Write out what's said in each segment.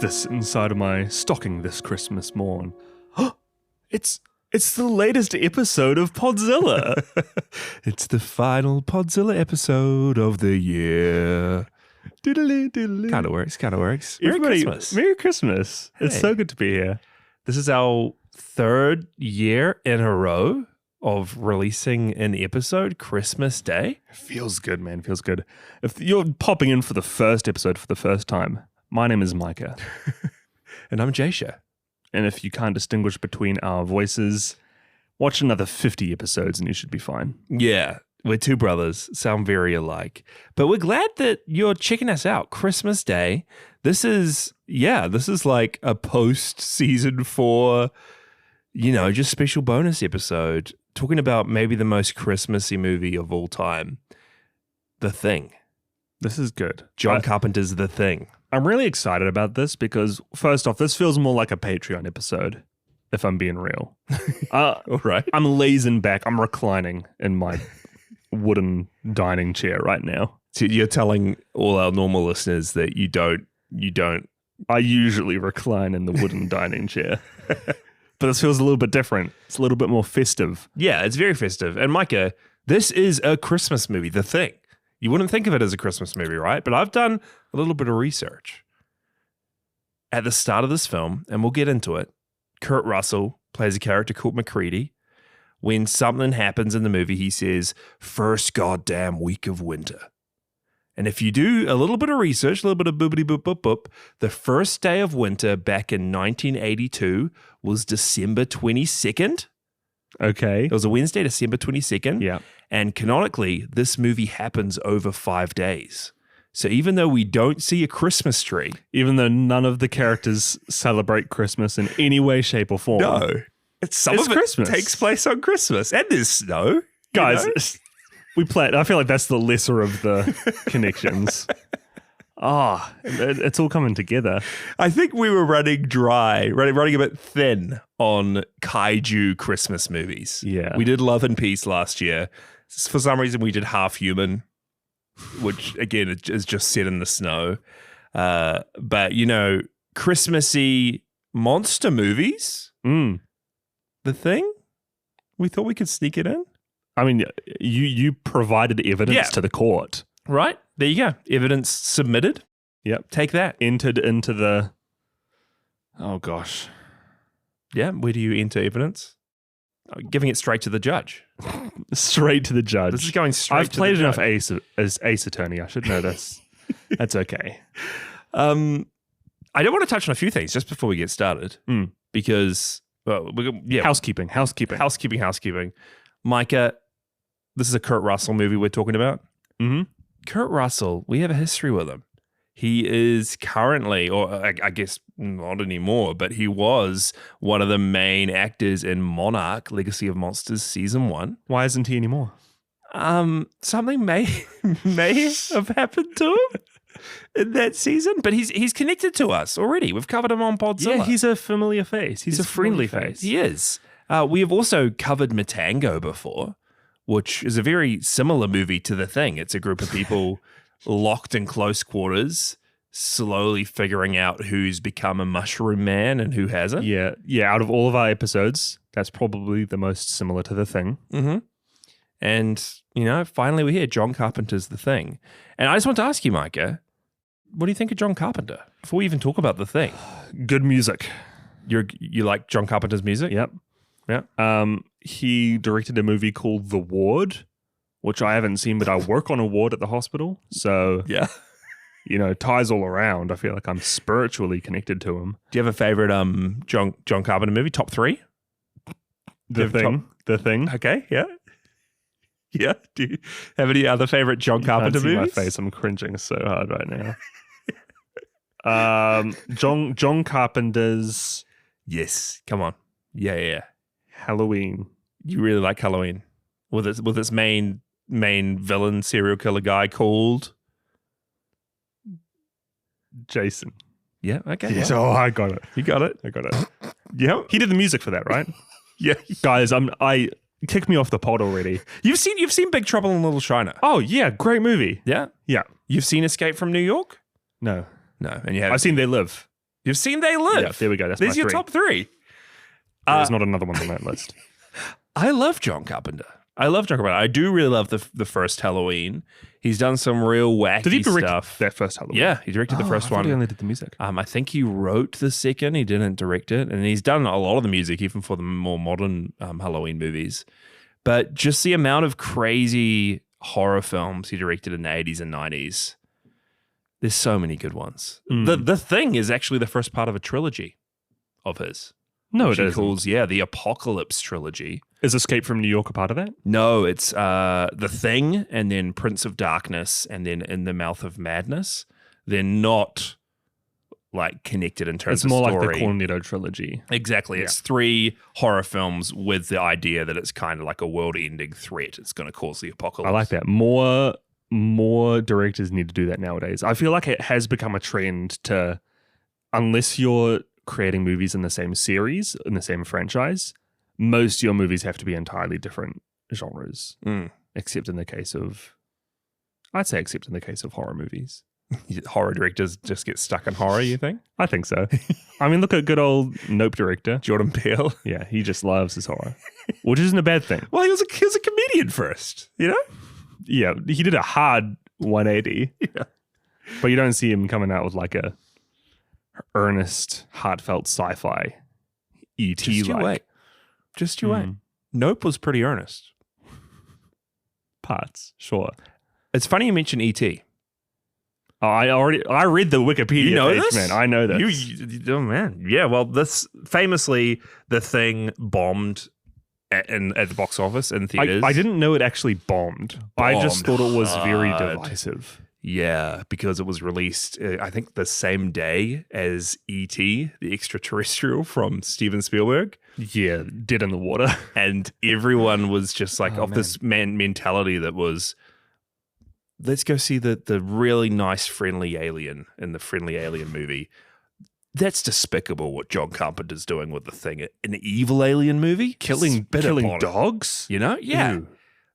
this inside of my stocking this Christmas morn? It's the latest episode of Podzilla. It's the final Podzilla episode of the year. Doodly, doodly. Kind of works. Everybody, Christmas. Merry Christmas. It's Hey. so good to be here. This is our third year in a row of releasing an episode Christmas Day. Feels good, man. Feels good. If you're popping in for the first episode for the first time, my name is Micah. And I'm Jasha. And if you can't distinguish between our voices, watch another 50 episodes and you should be fine. Yeah, we're two brothers, sound very alike. But we're glad that you're checking us out. Christmas Day. This is like a post-season 4, just special bonus episode talking about maybe the most Christmassy movie of all time, The Thing. This is good. John Carpenter's The Thing. I'm really excited about this because, first off, this feels more like a Patreon episode, if I'm being real. All right. I'm lazing back. I'm reclining in my wooden dining chair right now. So you're telling all our normal listeners that you don't. I usually recline in the wooden dining chair. But this feels a little bit different. It's a little bit more festive. Yeah, it's very festive. And Micah, this is a Christmas movie, The Thing. You wouldn't think of it as a Christmas movie, right? But I've done a little bit of research. At the start of this film, and we'll get into it, Kurt Russell plays a character called McCready. When something happens in the movie, he says, "First goddamn week of winter." And if you do a little bit of research, a little bit of boopity boop boop boop, the first day of winter back in 1982 was December 22nd. Okay. It was a Wednesday, December 22nd. Yeah. And canonically, this movie happens over 5 days. So even though we don't see a Christmas tree. Even though none of the characters celebrate Christmas in any way, shape, or form. It's Christmas. takes place on Christmas. And there's snow. Guys, we play it. I feel like that's the lesser of the connections. It's all coming together. I think we were running dry, running a bit thin on kaiju Christmas movies. Yeah. We did Love and Peace last year. For some reason, we did Half Human, which, again, is just set in the snow. But, Christmassy monster movies, The Thing, we thought we could sneak it in. I mean, you provided evidence to the court. Right? There you go. Evidence submitted. Yep. Take that. Entered into the... Oh, gosh. Yeah. Where do you enter evidence? Giving it straight to the judge. Straight to the judge. This is going straight I've to played the enough judge. as ace attorney. I should know this. That's okay. I don't want to touch on a few things just before we get started because, Housekeeping. Housekeeping. Micah, this is a Kurt Russell movie we're talking about. Mm-hmm. Kurt Russell, we have a history with him. He is currently, or I guess not anymore, but he was one of the main actors in Monarch, Legacy of Monsters Season 1. Why isn't he anymore? Something may have happened to him in that season, but he's connected to us already. We've covered him on Podzilla. Yeah, he's a familiar face. He's a friendly face. He is. We have also covered Matango before, which is a very similar movie to The Thing. It's a group of people locked in close quarters, slowly figuring out who's become a mushroom man and who hasn't. Yeah. Out of all of our episodes, that's probably the most similar to The Thing. Mm-hmm. And, finally we're here. John Carpenter's The Thing. And I just want to ask you, Micah, what do you think of John Carpenter? Before we even talk about The Thing. Good music. You like John Carpenter's music? Yep. Yeah. He directed a movie called The Ward, which I haven't seen, but I work on a ward at the hospital. So, Yeah. Ties all around. I feel like I'm spiritually connected to him. Do you have a favorite John Carpenter movie? Top 3? The Thing. Okay, yeah. Yeah. Do you have any other favorite John Carpenter Can't see movies? my face. I'm cringing so hard right now. John Carpenter's Yes. Come on. Yeah. Halloween. You really like Halloween. With its main villain serial killer guy called Jason. Yeah, okay. Yes. Yeah. Oh, I got it. You got it. I got it. Yeah. He did the music for that, right? Yeah. Guys, I kicked me off the pod already. You've seen Big Trouble in Little China. Oh, yeah. Great movie. Yeah. Yeah. You've seen Escape from New York? No. No. And you have I've seen They Live. You've seen They Live. Yeah, there we go. That's There's my your three. top three. There's not another one on that list. I love John Carpenter. I do really love the first Halloween. He's done some real wacky Did he direct stuff. that first Halloween? Yeah, he directed the first I thought one. He only did the music. I think he wrote the second. He didn't direct it. And he's done a lot of the music, even for the more modern Halloween movies. But just the amount of crazy horror films he directed in the 80s and 90s. There's so many good ones. The Thing is actually the first part of a trilogy of his. No, which it he isn't. calls, the Apocalypse trilogy. Is Escape from New York a part of that? No, it's The Thing, and then Prince of Darkness, and then In the Mouth of Madness. They're not like connected in terms It's of more story. like the Cornetto trilogy. Exactly. Yeah. It's 3 horror films with the idea that it's kind of like a world-ending threat. It's going to cause the apocalypse. I like that. More directors need to do that nowadays. I feel like it has become a trend to, unless you're creating movies in the same series, in the same franchise, most of your movies have to be entirely different genres. Except in the case of horror movies. Horror directors just get stuck in horror, you think? I think so. I mean, look at good old Nope director. Jordan Peele. Yeah, he just loves his horror, which isn't a bad thing. Well, he was a comedian first, you know? Yeah, he did a hard 180. Yeah. But you don't see him coming out with like a earnest, heartfelt sci-fi E.T. Just you like wait. Just you wait. Nope was pretty earnest. parts. Sure. It's funny you mention E.T. Oh, I read the Wikipedia You know page, this? man. I know this. Oh, man. Yeah, well, this famously, The Thing bombed at the box office in theaters. I didn't know it actually bombed. I just thought it was very hard. divisive. Yeah, because it was released, I think, the same day as E.T., the extraterrestrial from Steven Spielberg. Yeah, dead in the water. And everyone was just like Oh, of this mentality that was, let's go see the really nice friendly alien in the Friendly Alien movie. That's despicable what John Carpenter's doing with The Thing. An evil alien movie? Killing Spit upon it. dogs? You know? Yeah. Ew.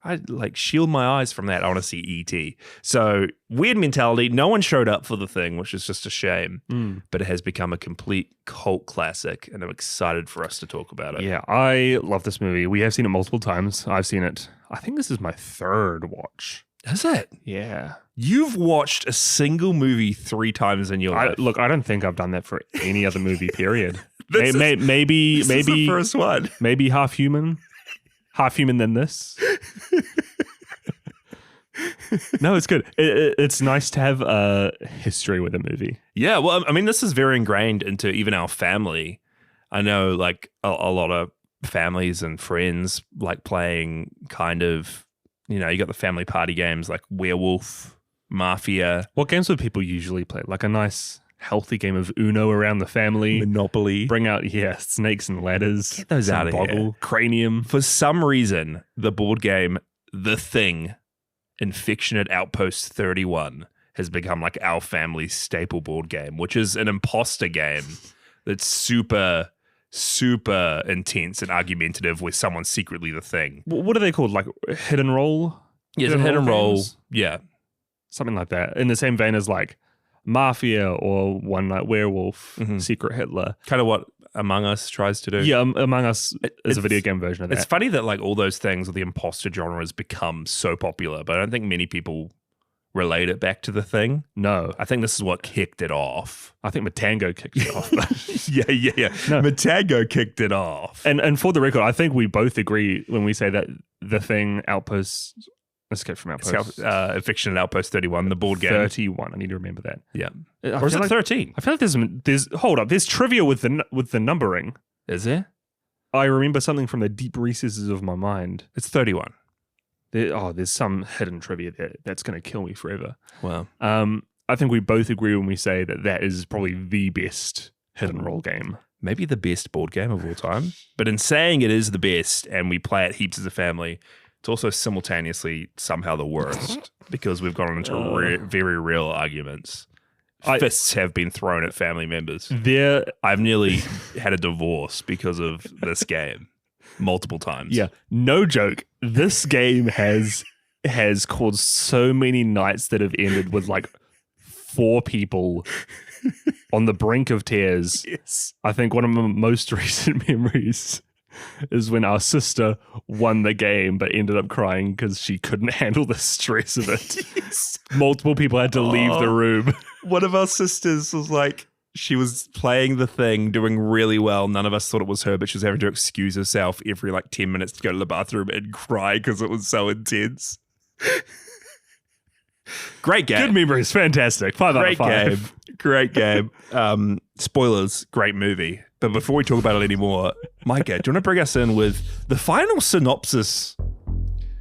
I like shield my eyes from that. I want to see E.T. So weird mentality. No one showed up for The Thing, which is just a shame. But it has become a complete cult classic, and I'm excited for us to talk about it. Yeah, I love this movie. We have seen it multiple times. I've seen it. I think this is my third watch. Is it? Yeah. You've watched a single movie 3 times in your life. Look, I don't think I've done that for any other movie, period. This maybe is the first one. Maybe half human than this. No, it's good. It's nice to have a history with a movie. Yeah, well, I mean, this is very ingrained into even our family. I know, like, a lot of families and friends like playing kind of, you know, you got the family party games like Werewolf, Mafia. What games would people usually play? Like a nice, healthy game of Uno around the family. Monopoly. Bring out, snakes and ladders. Get those some out of boggle, here. Cranium. For some reason, the board game The Thing Infectionate Outpost 31 has become like our family's staple board game, which is an imposter game that's super, super intense and argumentative where someone's secretly the thing. What are they called? Like hidden roll? Yeah, it's a hit and roll. games? Yeah. Something like that. In the same vein as like Mafia or One Night Werewolf, Mhm. Secret Hitler. Kind of what Among Us tries to do. Yeah, Among Us is it's- a video game version of It's that. funny that like all those things with the imposter genre has become so popular, but I don't think many people relate it back to The Thing. No, I think this is what kicked it off. I think Matango kicked it off. Yeah. No. Matango kicked it off. And for the record, I think we both agree when we say that The Thing Outpost, Escape from Outpost, Infectionate Outpost 31, the board game. 31. I need to remember that. Yeah. I Or is feel it like, 13? I feel like there's trivia with the numbering. Is there? I remember something from the deep recesses of my mind. It's 31. There's some hidden trivia there that's going to kill me forever. Wow. I think we both agree when we say that is probably the best hidden roll game. Maybe the best board game of all time. But in saying it is the best and we play it heaps as a family, it's also simultaneously somehow the worst because we've gotten into very real arguments. Fists have been thrown at family members. I've nearly had a divorce because of this game multiple times. Yeah, no joke. This game has caused so many nights that have ended with like 4 people on the brink of tears. Yes. I think one of my most recent memories is when our sister won the game but ended up crying because she couldn't handle the stress of it. Yes. Multiple people had to leave the room. One of our sisters was like, she was playing the thing, doing really well. None of us thought it was her, but she was having to excuse herself every 10 minutes to go to the bathroom and cry because it was so intense. Great game. Good memories. Fantastic. 5 out of 5. Great game. Spoilers, great movie. But before we talk about it anymore, Micah, do you want to bring us in with the final synopsis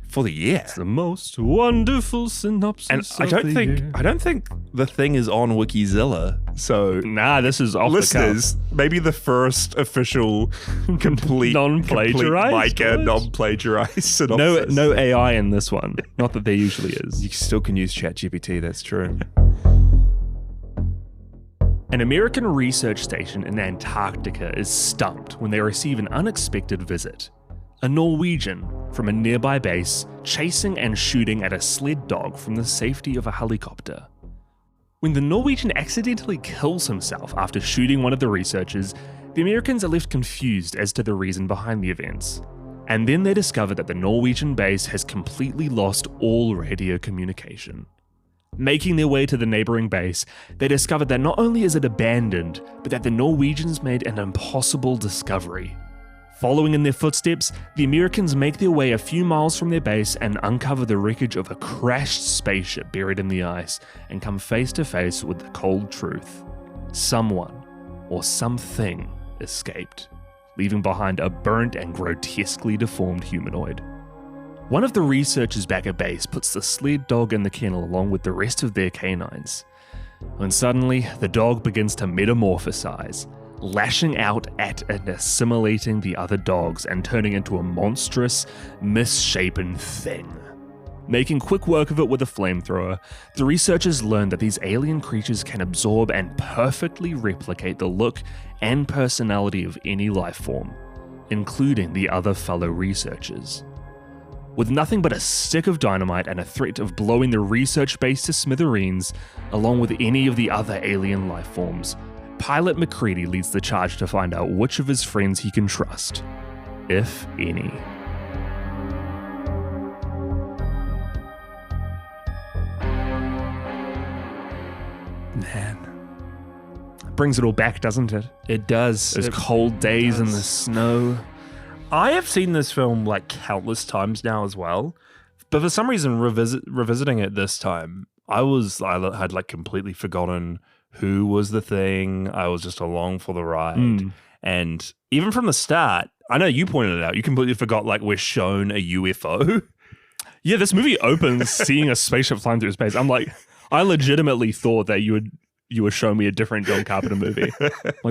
for the year? It's the most wonderful synopsis. And I don't think the thing is on Wikizilla. So nah, this is off listeners, the cuff. maybe the first official complete non-plagiarized Micah non-plagiarized synopsis. No AI in this one. Not that there usually is. You still can use ChatGPT, that's true. An American research station in Antarctica is stumped when they receive an unexpected visit. A Norwegian from a nearby base chasing and shooting at a sled dog from the safety of a helicopter. When the Norwegian accidentally kills himself after shooting one of the researchers, the Americans are left confused as to the reason behind the events. And then they discover that the Norwegian base has completely lost all radio communication. Making their way to the neighbouring base, they discover that not only is it abandoned, but that the Norwegians made an impossible discovery. Following in their footsteps, the Americans make their way a few miles from their base and uncover the wreckage of a crashed spaceship buried in the ice and come face to face with the cold truth. Someone, or something, escaped, leaving behind a burnt and grotesquely deformed humanoid. One of the researchers back at base puts the sled dog in the kennel along with the rest of their canines. When suddenly, the dog begins to metamorphosize, lashing out at and assimilating the other dogs and turning into a monstrous, misshapen thing. Making quick work of it with a flamethrower, the researchers learn that these alien creatures can absorb and perfectly replicate the look and personality of any life form, including the other fellow researchers. With nothing but a stick of dynamite and a threat of blowing the research base to smithereens, along with any of the other alien life forms, Pilot McCready leads the charge to find out which of his friends he can trust, if any. Man. Brings it all back, doesn't it? It does. Those cold days in the snow. I have seen this film countless times now as well, but for some reason revisiting it this time, I had completely forgotten who was the thing. I was just along for the ride. And even from the start, I know you pointed it out, you completely forgot we're shown a UFO. Yeah, this movie opens seeing a spaceship flying through space. I'm like, I legitimately thought that you would show me a different John Carpenter movie.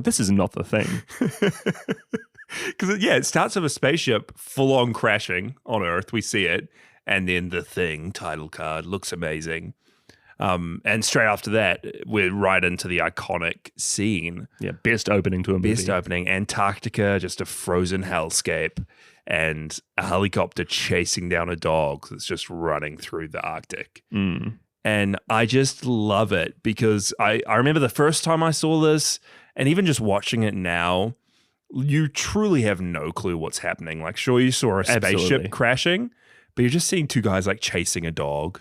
This is not the thing. Because, it starts with a spaceship full-on crashing on Earth. We see it. And then the thing, title card, looks amazing. And straight after that, we're right into the iconic scene. Yeah, best opening to a movie. Best opening. Antarctica, just a frozen hellscape. And a helicopter chasing down a dog that's just running through the Arctic. And I just love it because I remember the first time I saw this, and even just watching it now, you truly have no clue what's happening. Sure, you saw a spaceship crashing, but you're just seeing two guys chasing a dog.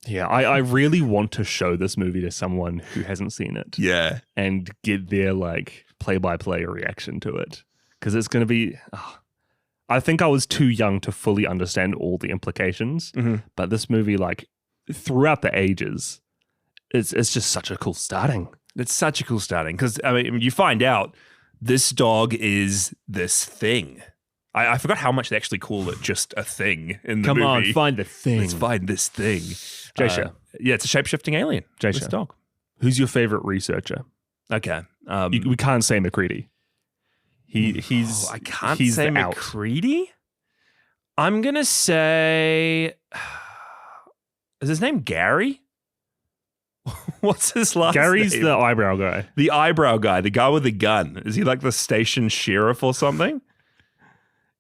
Yeah, I really want to show this movie to someone who hasn't seen it. Yeah. And get their play-by-play reaction to it. Because it's going to be... I think I was too young to fully understand all the implications. But this movie, throughout the ages, it's just such a cool starting. It's such a cool starting. Because, you find out this dog is this thing. I forgot how much they actually call it just a thing in the movie. Come on, find the thing. Let's find this thing. Jasha. It's a shape-shifting alien. Jasha. This dog. Who's your favorite researcher? Okay. We can't say McCready. I can't say McCready? I'm going to say... Is his name Gary? What's his last Gary's name? the eyebrow guy. The eyebrow guy, the guy with the gun. Is he the station sheriff or something?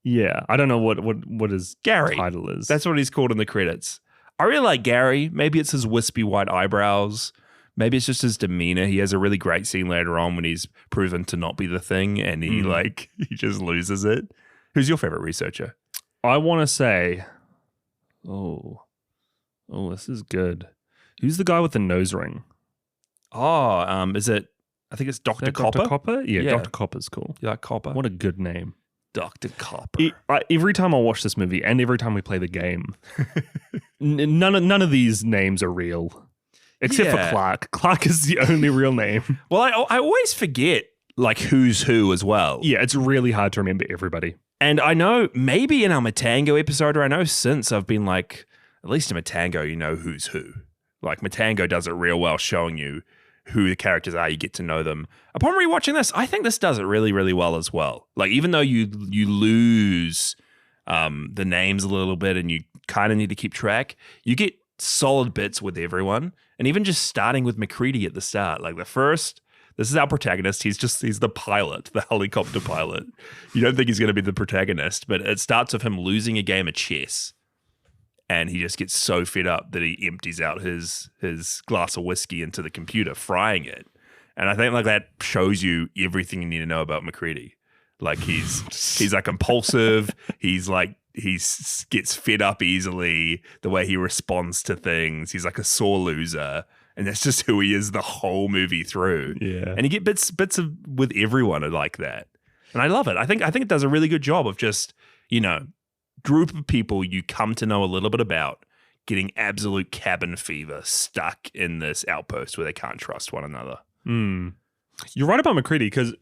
Yeah, I don't know what his Gary. title is. That's what he's called in the credits. I really like Gary. Maybe it's his wispy white eyebrows. Maybe it's just his demeanor. He has a really great scene later on when he's proven to not be the thing and he he just loses it. Who's your favorite researcher? I want to say, this is good. Who's the guy with the nose ring? Is it? I think it's Dr. Copper. Dr. Copper? Yeah, Dr. Copper's cool. You like Copper? What a good name. Dr. Copper. Every time I watch this movie and every time we play the game, none of these names are real. Except for Clark. Clark is the only real name. Well, I always forget like who's who as well. Yeah, it's really hard to remember everybody. And I know maybe in our Matango episode, or I know since I've been like, at least in Matango, you know who's who. Like Matango does it real well showing you who the characters are, you get to know them. Upon rewatching this, I think this does it really, really well as well. Like even though you lose the names a little bit and you kind of need to keep track, you get solid bits with everyone. And even just starting with McCready at the start, like this is our protagonist. He's the pilot, the helicopter pilot. You don't think he's going to be the protagonist, but it starts with him losing a game of chess. And he just gets so fed up that he empties out his glass of whiskey into the computer, frying it. And I think like that shows you everything you need to know about McCready. Like he's like impulsive. He gets fed up easily. The way he responds to things. He's like a sore loser. And that's just who he is the whole movie through. Yeah. And you get bits of with everyone like that. And I love it. I think it does a really good job of just, group of people you come to know a little bit about getting absolute cabin fever stuck in this outpost where they can't trust one another. You're right about McCready because,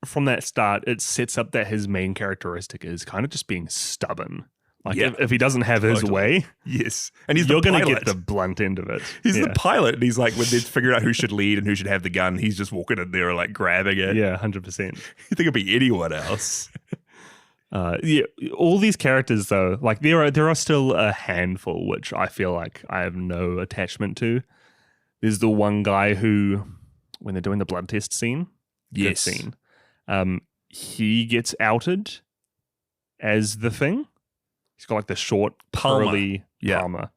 from that start, it sets up that his main characteristic is kind of just being stubborn. Like if he doesn't have his way, yes, and you're going to get the blunt end of it. He's the pilot, and he's like, when they're figuring out who should lead and who should have the gun, he's just walking in there like grabbing it. Yeah, 100%. You think it'd be anyone else? All these characters though, like there are still a handful which I feel like I have no attachment to. There's the one guy who, when they're doing the blood test scene, yes, scene, he gets outed as the thing. He's got like the short, curly Palmer.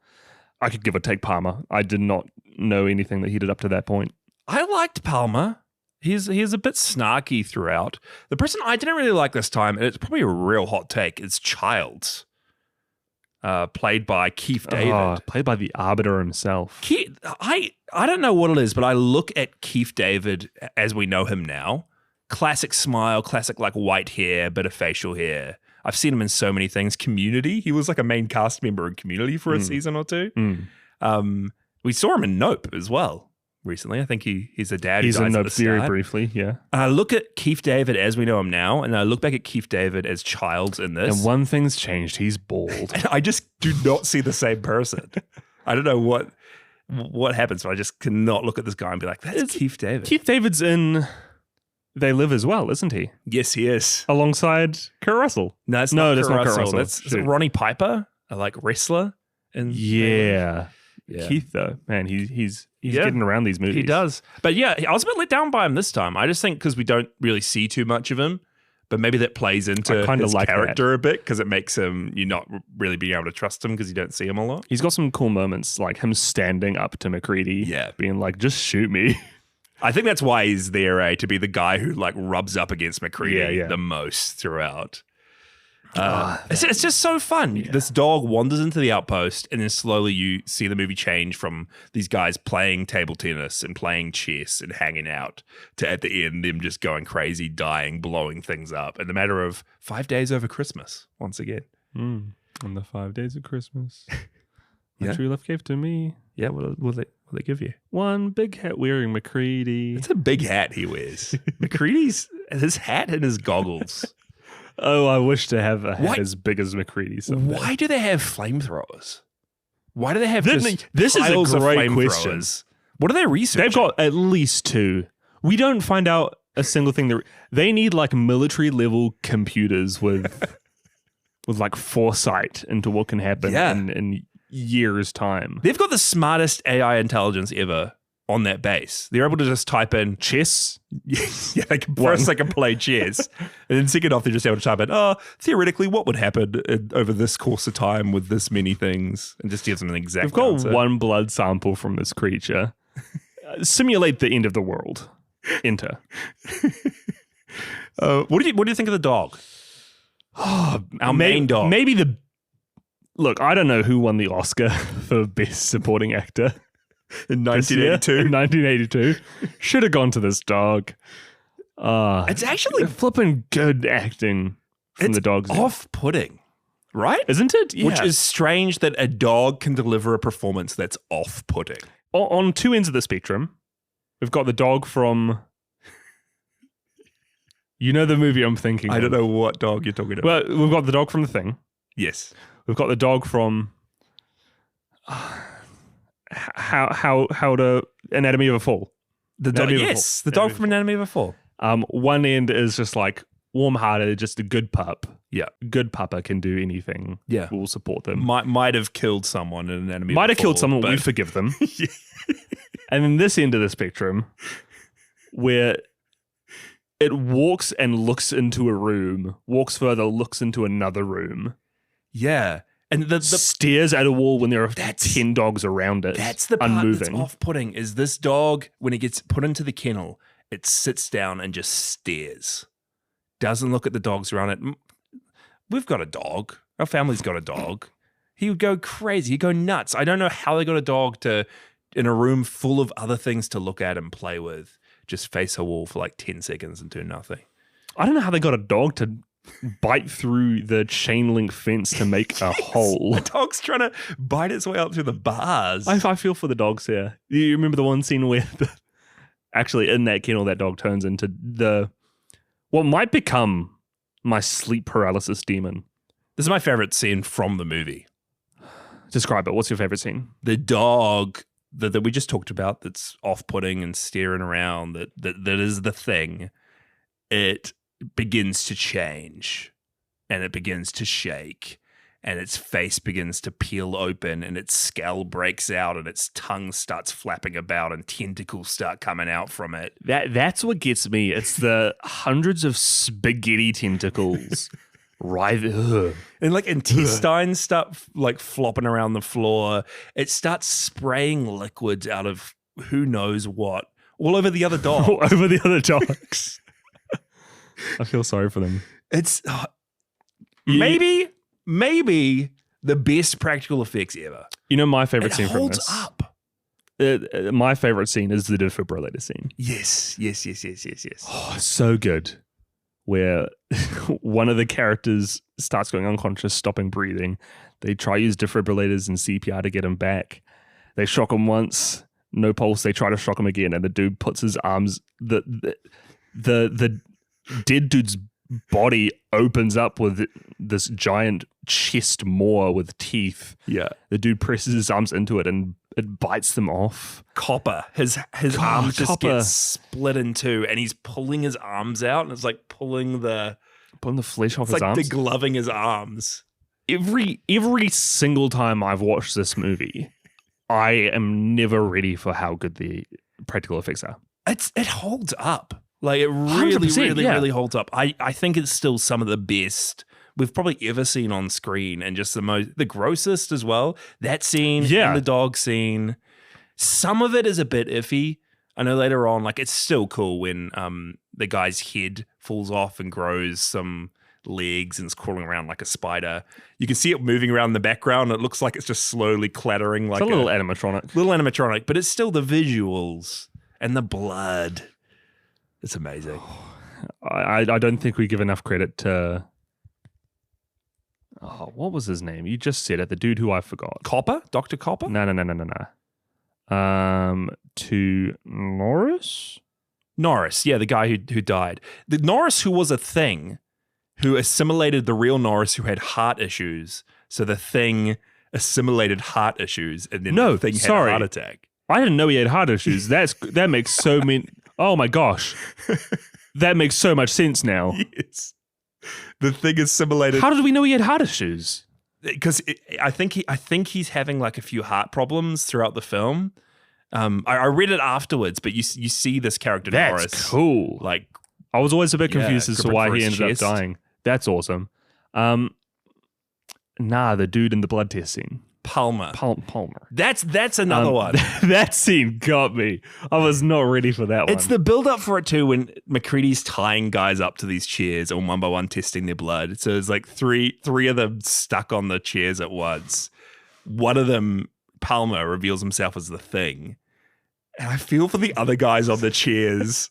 I could give or take Palmer. I did not know anything that he did up to that point. I liked Palmer. He's a bit snarky throughout. The person I didn't really like this time, and it's probably a real hot take, is Childs, played by Keith David. Played by the Arbiter himself. I don't know what it is, but I look at Keith David as we know him now. Classic smile, classic like white hair, bit of facial hair. I've seen him in so many things. Community. He was like a main cast member in Community for a season or two. We saw him in Nope as well. Recently, I think he's a dad. He's in Nope very briefly, yeah. I look at Keith David as we know him now, and I look back at Keith David as Childs in this. And one thing's changed. He's bald. And I just do not see the same person. I don't know what happens, but I just cannot look at this guy and be like, that's Keith David. Keith David's in They Live as well, isn't he? Yes, he is. Alongside Kurt Russell. No, that's not Kurt Russell. That's Ronnie Piper, a like wrestler. Yeah. Keith, though, man, he's getting around these movies. He does. But yeah, I was a bit let down by him this time. I just think because we don't really see too much of him, but maybe that plays into his character a bit because it makes him, you not really being able to trust him because you don't see him a lot. He's got some cool moments, like him standing up to McCready, being like, just shoot me. I think that's why he's there, to be the guy who like rubs up against McCready the most throughout. It's just so fun. Yeah. This dog wanders into the outpost and then slowly you see the movie change from these guys playing table tennis and playing chess and hanging out to at the end them just going crazy, dying, blowing things up in the matter of 5 days over Christmas once again. On the 5 days of Christmas. My true love gave to me. Yeah, what will they give you? One big hat wearing McCready. It's a big hat he wears. McCready's his hat and his goggles. Oh, I wish to have a hat as big as McCready's. Why do they have flamethrowers? Why do they have this is a great question. What are they researching? They've got at least two. We don't find out a single thing. They need like military level computers with like foresight into what can happen in years' time. They've got the smartest AI intelligence ever on that base. They're able to just type in chess. They can play chess. And then second off, they're just able to type in, theoretically, what would happen over this course of time with this many things? And just gives them an exact We've got answer. one blood sample from this creature. simulate the end of the world. Enter. What do you think of the dog? Our main dog. Maybe look, I don't know who won the Oscar for Best Supporting Actor In 1982. In 1982. Should have gone to this dog. It's actually flipping good acting from the dogs. Off-putting, right? Isn't it? Yeah. Which is strange that a dog can deliver a performance that's off-putting. On two ends of the spectrum, we've got the dog from... You know the movie I'm thinking I of. don't know what dog you're talking about. Well, we've got the dog from The Thing. Yes. We've got the dog from... How to Anatomy of a Fall. The dog from Anatomy of a Fall. One end is just like warm-hearted, just a good pup. Yeah. Good pupper can do anything. Yeah. We'll support them. Might have killed someone in Anatomy of a Fall. Might have killed someone, but we forgive them. And then this end of the spectrum, where it walks and looks into a room, walks further, looks into another room. Yeah. And the stares at a wall when there are 10 dogs around it. That's the part that's off-putting, is this dog, when it gets put into the kennel, it sits down and just stares. Doesn't look at the dogs around it. We've got a dog. Our family's got a dog. He would go crazy. He'd go nuts. I don't know how they got a dog in a room full of other things to look at and play with, just face a wall for like 10 seconds and do nothing. I don't know how they got a dog to bite through the chain link fence to make a hole. The dog's trying to bite its way out through the bars. I feel for the dogs here. You remember the one scene where actually in that kennel, that dog turns into what might become my sleep paralysis demon. This is my favorite scene from the movie. Describe it. What's your favorite scene? The dog that we just talked about, that's off-putting and staring around, that is the thing. It begins to change, and it begins to shake, and its face begins to peel open, and its skull breaks out, and its tongue starts flapping about, and tentacles start coming out from it. That's what gets me. It's the hundreds of spaghetti tentacles. And like intestines start like flopping around the floor. It starts spraying liquids out of who knows what all over the other dogs. All over the other dogs. I feel sorry for them. It's maybe the best practical effects ever. You know my favorite scene from this? Holds up. My favorite scene is the defibrillator scene. Yes. Oh, so good. Where one of the characters starts going unconscious, stopping breathing. They try to use defibrillators and CPR to get him back. They shock him once, no pulse. They try to shock him again, and the dude puts his arms. The dead dude's body opens up with this giant chest maw with teeth. Yeah. The dude presses his arms into it and it bites them off. Copper. His arms just get split in two, and he's pulling his arms out, and it's like pulling the flesh off his arms. It's like degloving his arms. Every single time I've watched this movie, I am never ready for how good the practical effects are. It holds up. Like it really holds up. I think it's still some of the best we've probably ever seen on screen, and just the grossest as well. That scene and the dog scene. Some of it is a bit iffy. I know later on, like it's still cool when the guy's head falls off and grows some legs and is crawling around like a spider. You can see it moving around in the background. It looks like it's just slowly clattering like it's a little animatronic. Little animatronic, but it's still the visuals and the blood. It's amazing. I don't think we give enough credit to... Oh, what was his name? You just said it. The dude who I forgot. Copper? Dr. Copper? No. To Norris? Norris, yeah, the guy who died. The Norris who was a thing, who assimilated the real Norris who had heart issues. So the thing assimilated heart issues, and then the thing had a heart attack. I didn't know he had heart issues. That makes so many... Oh my gosh. That makes so much sense now. Yes. The thing assimilated. How did we know he had heart issues? Because I think he's having like a few heart problems throughout the film. I read it afterwards, but you see this character Norris. That's cool. Like I was always a bit confused as to why he ended up dying. That's awesome. The dude in the blood test scene. Palmer. Palmer. That's another one. That scene got me. I was not ready for that one. It's the build up for it too when McCready's tying guys up to these chairs and one by one testing their blood. So there's like three of them stuck on the chairs at once. One of them, Palmer, reveals himself as the Thing. And I feel for the other guys on the chairs.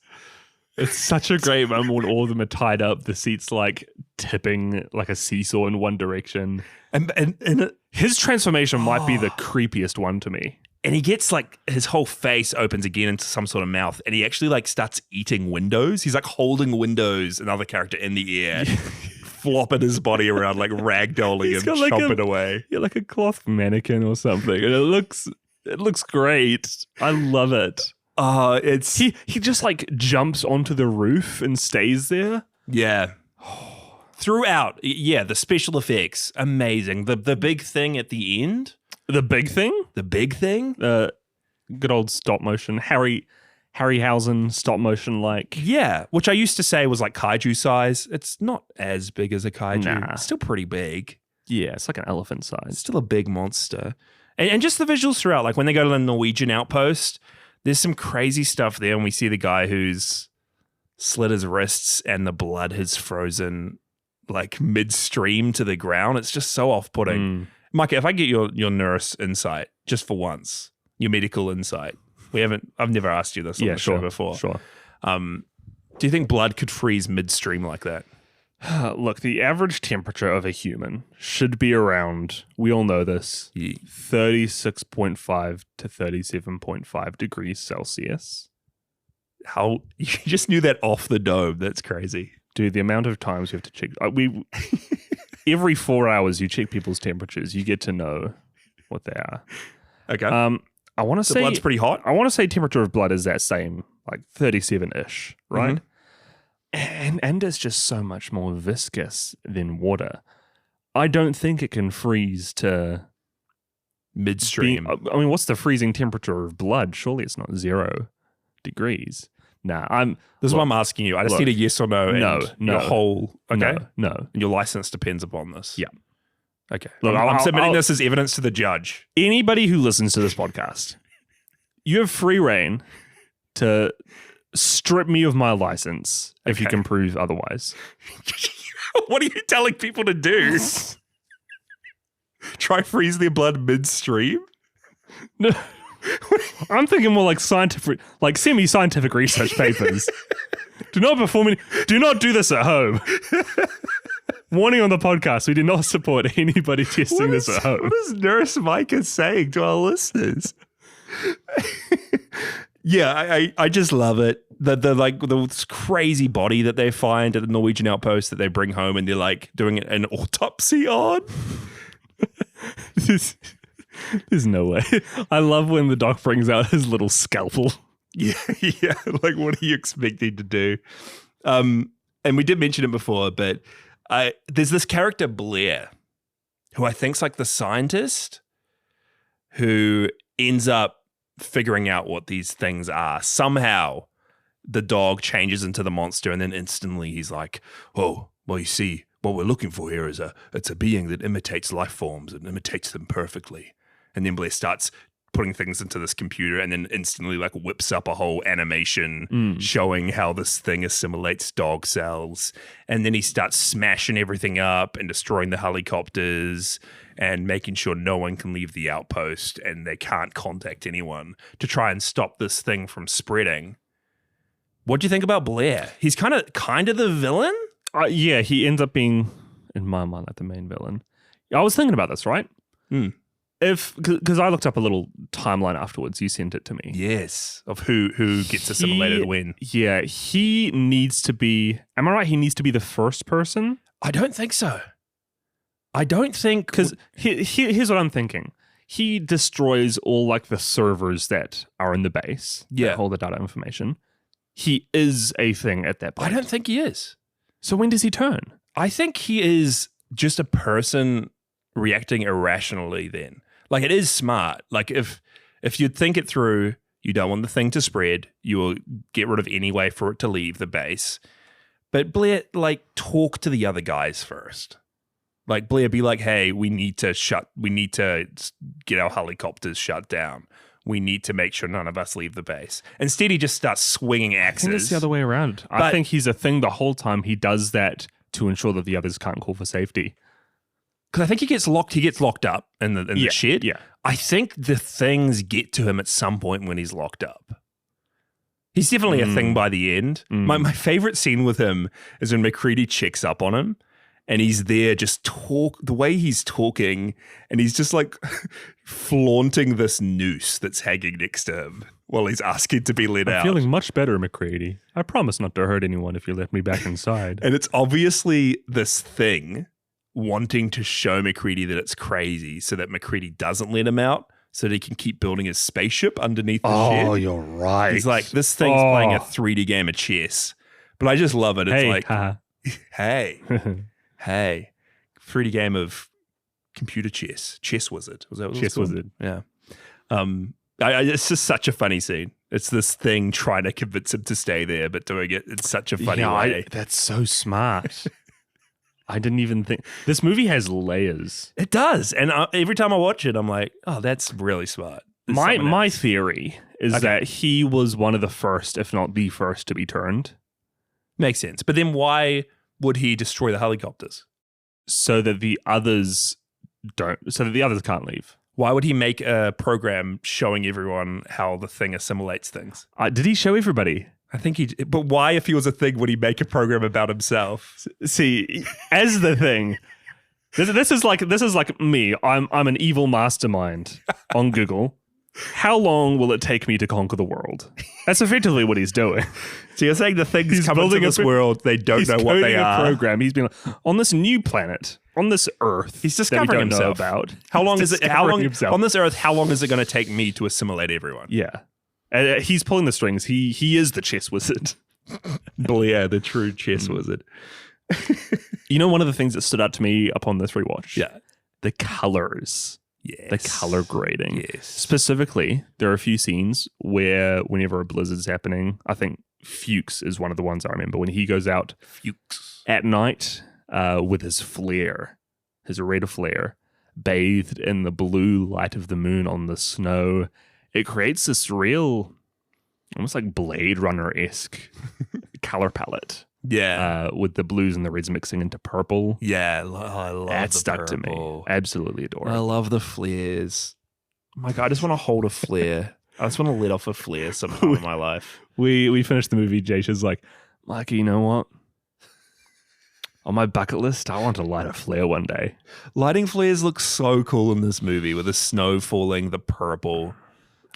It's such a great moment when all of them are tied up. The seat's like tipping like a seesaw in one direction. And his transformation might be the creepiest one to me. And he gets like his whole face opens again into some sort of mouth, and he actually like starts eating windows. He's like holding windows, another character in the air, flopping his body around like ragdolling him, like chomping away. Yeah, like a cloth mannequin or something, and it looks great. I love it. It's he just like jumps onto the roof and stays there. Yeah. Throughout, yeah, the special effects amazing. The big thing at the end. The big thing? The big thing? Good old stop motion. Harryhausen stop motion like. Yeah, which I used to say was like kaiju size. It's not as big as a kaiju. Nah. It's still pretty big. Yeah, it's like an elephant It's size. still a big monster. And just the visuals throughout, like when they go to the Norwegian outpost, there's some crazy stuff there, and we see the guy who's slit his wrists and the blood has frozen like midstream to the ground. It's just so off-putting. Micah, if I get your nurse insight just for once, your medical insight. I've never asked you this on the show before. Sure. Do you think blood could freeze midstream like that? Look, the average temperature of a human should be around, we all know this, 36.5 to 37.5 degrees Celsius. How you just knew that off the dome. That's crazy. Dude, the amount of times you have to check. Every 4 hours you check people's temperatures, you get to know what they are. Okay. I want to say blood's pretty hot. I want to say temperature of blood is that same, like 37-ish, right? And it's just so much more viscous than water. I don't think it can freeze to midstream. I mean, what's the freezing temperature of blood? Surely it's not 0 degrees. Nah, This is what I'm asking you. I just need a yes or no. No. Your whole okay. No. Your license depends upon this. Yeah. Okay. Look, I'm submitting this as evidence to the judge. Anybody who listens to this podcast, you have free reign to strip me of my license if you can prove otherwise. What are you telling people to do? Try freeze their blood midstream? No. I'm thinking more like semi-scientific research papers. Do not do this at home. Warning on the podcast, we do not support anybody testing this at home. What is Nurse Micah saying to our listeners? Yeah, I just love it. The crazy body that they find at the Norwegian outpost that they bring home and they're like doing an autopsy on. There's no way. I love when the doc brings out his little scalpel. Yeah. Like, what are you expecting to do? And we did mention it before, but there's this character Blair, who I think's like the scientist who ends up figuring out what these things are. Somehow, the dog changes into the monster, and then instantly he's like, "Oh, well, you see, what we're looking for here is it's a being that imitates life forms and imitates them perfectly." And then Blair starts putting things into this computer and then instantly like whips up a whole animation showing how this thing assimilates dog cells. And then he starts smashing everything up and destroying the helicopters and making sure no one can leave the outpost and they can't contact anyone to try and stop this thing from spreading. What do you think about Blair? He's kind of the villain? Yeah, he ends up being, in my mind, like the main villain. I was thinking about this, right? Because I looked up a little timeline afterwards. You sent it to me. Yes, of who gets assimilated when. Yeah, he needs to be, am I right? He needs to be the first person? I don't think so. I don't think... Because here's what I'm thinking. He destroys all like the servers that are in the base that hold the data information. He is a thing at that point. I don't think he is. So when does he turn? I think he is just a person reacting irrationally then. Like, it is smart. Like, if you think it through, you don't want the thing to spread, you will get rid of any way for it to leave the base. But Blair, like, talk to the other guys first. Like Blair be like, hey, we need to get our helicopters shut down. We need to make sure none of us leave the base. Instead, he just starts swinging axes. I think it's the other way around. I think he's a thing the whole time. He does that to ensure that the others can't call for safety. Because I think he gets locked up in the shed. Yeah. I think the things get to him at some point when he's locked up. He's definitely a thing by the end. My favorite scene with him is when McCready checks up on him. And he's there just the way he's talking, and he's just like flaunting this noose that's hanging next to him while he's asking to be let out. I'm feeling much better, McCready. I promise not to hurt anyone if you let me back inside. And it's obviously this thing wanting to show McCready that it's crazy so that McCready doesn't let him out so that he can keep building his spaceship underneath the shed. Oh, you're right. He's like, this thing's playing a 3D game of chess. But I just love it. It's hey, 3D game of computer chess. Chess Wizard. Was that what it was Chess called? Wizard. Yeah. It's just such a funny scene. It's this thing trying to convince him to stay there, but doing it in such a funny way. That's so smart. I didn't even think. This movie has layers. It does. And every time I watch it, I'm like, oh, that's really smart. My theory is that he was one of the first, if not the first, to be turned. Makes sense. But then why would he destroy the helicopters? So that the others can't leave. Why would he make a program showing everyone how the thing assimilates things? Did he show everybody? I think but why, if he was a thing, would he make a program about himself? See, as the thing, this is like me. I'm an evil mastermind on Google. How long will it take me to conquer the world? That's effectively what he's doing. So you're saying the things come into this world, they don't know what they are. Program. He's been on this new planet, on this Earth. He's discovering himself. About. How long is it? On this Earth? How long is it going to take me to assimilate everyone? Yeah, he's pulling the strings. He is the chess wizard. Yeah, the true chess wizard. You know, one of the things that stood out to me upon this rewatch. Yeah, the colors. Yes. The color grading. Yes. Specifically, there are a few scenes where whenever a blizzard's happening, I think Fuchs is one of the ones I remember, when he goes out at night with his flare, his red flare, bathed in the blue light of the moon on the snow. It creates this real, almost like Blade Runner-esque color palette. Yeah. With the blues and the reds mixing into purple. Yeah, I love that stuck to me. Absolutely adore it. I love the flares. Oh my God, I just want to hold a flare. I just want to let off a flare sometime in my life. We finished the movie. Jasha's like, Mikey, you know what? On my bucket list, I want to light a flare one day. Lighting flares look so cool in this movie with the snow falling, the purple.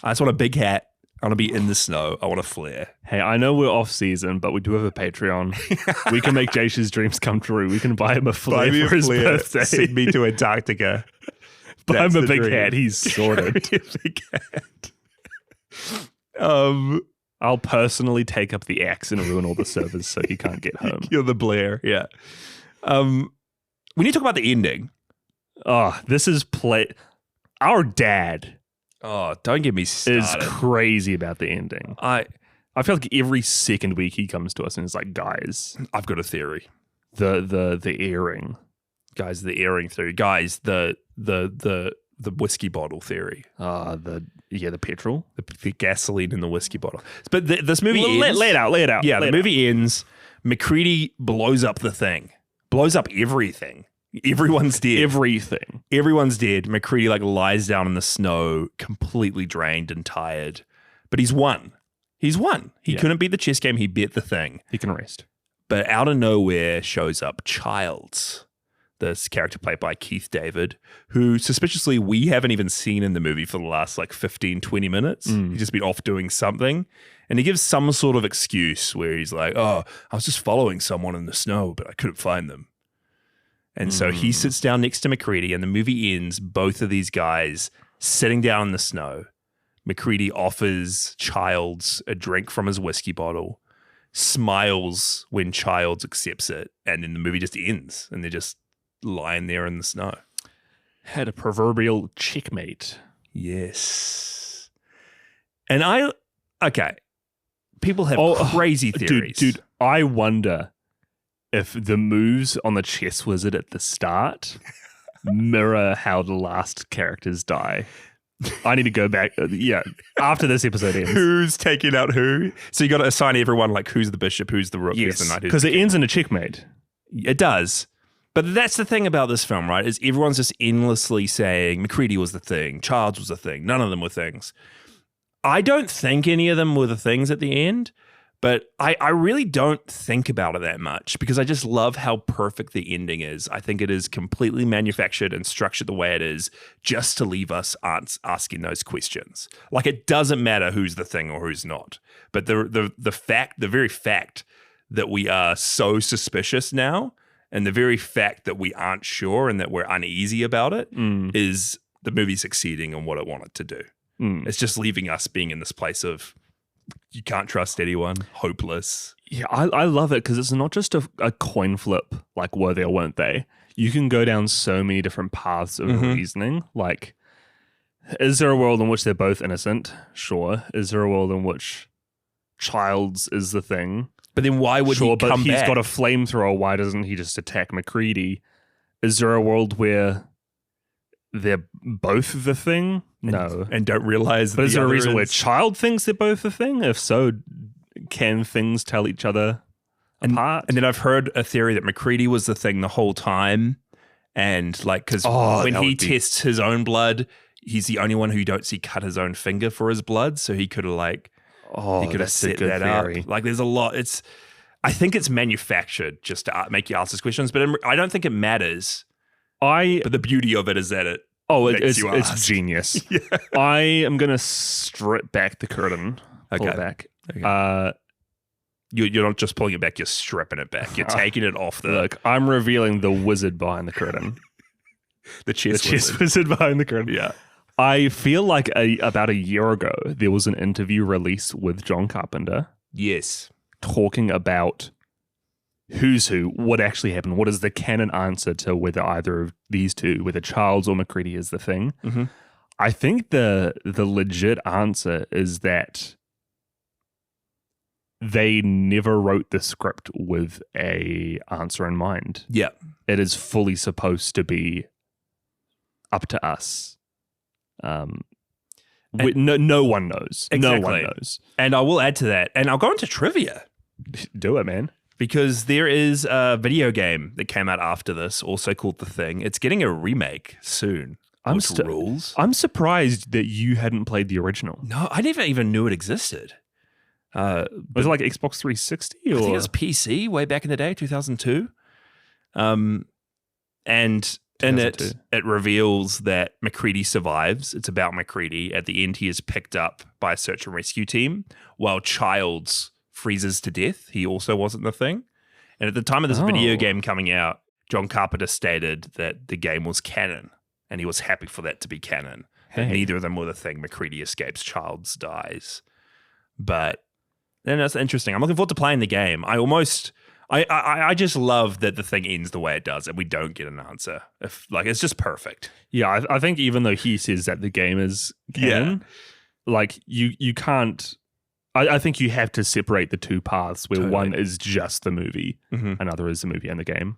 I just want a big hat. I want to be in the snow. I want a flare. Hey, I know we're off season, but we do have a Patreon. We can make Jasha's dreams come true. We can buy him a flare for his birthday. Send me to Antarctica. Buy him a big hat. He's sorted. Big hat. I'll personally take up the axe and ruin all the servers so he can't get home. You're the Blair. Yeah. We need to talk about the ending. Oh, this is our dad. Oh, don't get me started. Is crazy about the ending. I feel like every second week he comes to us and is like, guys, I've got a theory. The earring. Guys, the earring theory. Guys, the whiskey bottle theory. The petrol. The gasoline in the whiskey bottle. But this movie ends. Lay it out. Yeah, the movie ends. McCready blows up the thing. Blows up everything. Everyone's dead. Everything. Everyone's dead. McCready lies down in the snow, completely drained and tired. But he's won. He couldn't beat the chess game. He beat the thing. He can rest. But out of nowhere shows up Childs, this character played by Keith David, who suspiciously we haven't even seen in the movie for the last 15, 20 minutes. He's just been off doing something. And he gives some sort of excuse where he's like, oh, I was just following someone in the snow, but I couldn't find them. And so he sits down next to McCready, and the movie ends, both of these guys sitting down in the snow. McCready offers Childs a drink from his whiskey bottle, smiles when Childs accepts it, and then the movie just ends, and they're just lying there in the snow. Had a proverbial checkmate. Yes. And people have crazy theories. Dude, I wonder if the moves on the chess wizard at the start mirror how the last characters die. I need to go back. After this episode ends. Who's taking out who? So you got to assign everyone like who's the bishop, who's the rook, who's the knight. Because it ends in a checkmate. It does. But that's the thing about this film, right? Is everyone's just endlessly saying Macready was the thing, Childs was the thing. None of them were things. I don't think any of them were the things at the end, but I really don't think about it that much because I just love how perfect the ending is. I think it is completely manufactured and structured the way it is just to leave us asking those questions. Like it doesn't matter who's the thing or who's not. But the very fact that we are so suspicious now and the very fact that we aren't sure and that we're uneasy about it is the movie succeeding in what it wanted to do. It's just leaving us being in this place of you can't trust anyone, hopeless. Yeah, I love it because it's not just a coin flip, like were they or weren't they. You can go down so many different paths of reasoning. Like, is there a world in which they're both innocent? Sure. Is there a world in which Childs is the thing? But then why would he come back? But he's got a flamethrower. Why doesn't he just attack Macready? Is there a world where they're both the thing? No. And don't realize that But is there a reason where Child thinks they're both the thing? If so, can things tell each other apart? And then I've heard a theory that Macready was the thing the whole time. And like, because when he tests his own blood, he's the only one who you don't see cut his own finger for his blood. So he could have like, he could have set that theory up. Like there's a lot. I think it's manufactured just to make you ask these questions, but I don't think it matters. But the beauty of it is that it's genius. Yeah. I am going to strip back the curtain. Pull it back. Okay. You're not just pulling it back, you're stripping it back. You're taking it off the... Look, I'm revealing the wizard behind the curtain. the chess wizard behind the curtain. Yeah. I feel like about a year ago, there was an interview released with John Carpenter. Yes. Talking about who's who, what actually happened, what is the canon answer to whether either of these two, whether Childs or Macready is the thing. Mm-hmm. I think the legit answer is that they never wrote the script with a answer in mind. Yeah. It is fully supposed to be up to us. No one knows. Exactly. No one knows. And I will add to that, and I'll go into trivia. Do it, man. Because there is a video game that came out after this, also called The Thing. It's getting a remake soon. Rules. I'm surprised that you hadn't played the original. No, I never even knew it existed. Was it like Xbox 360? Or? I think it was PC way back in the day, 2002. And in it reveals that Macready survives. It's about Macready. At the end, he is picked up by a search and rescue team, while Childs freezes to death. He also wasn't the thing. And at the time of this video game coming out, John Carpenter stated that the game was canon, and he was happy for that to be canon. Hey. Neither of them were the thing. Macready escapes, Childs dies. But then that's interesting. I'm looking forward to playing the game. I just love that the thing ends the way it does, and we don't get an answer. It's just perfect. Yeah, I think even though he says that the game is canon, like you can't. I think you have to separate the two paths where one is just the movie, another is the movie and the game.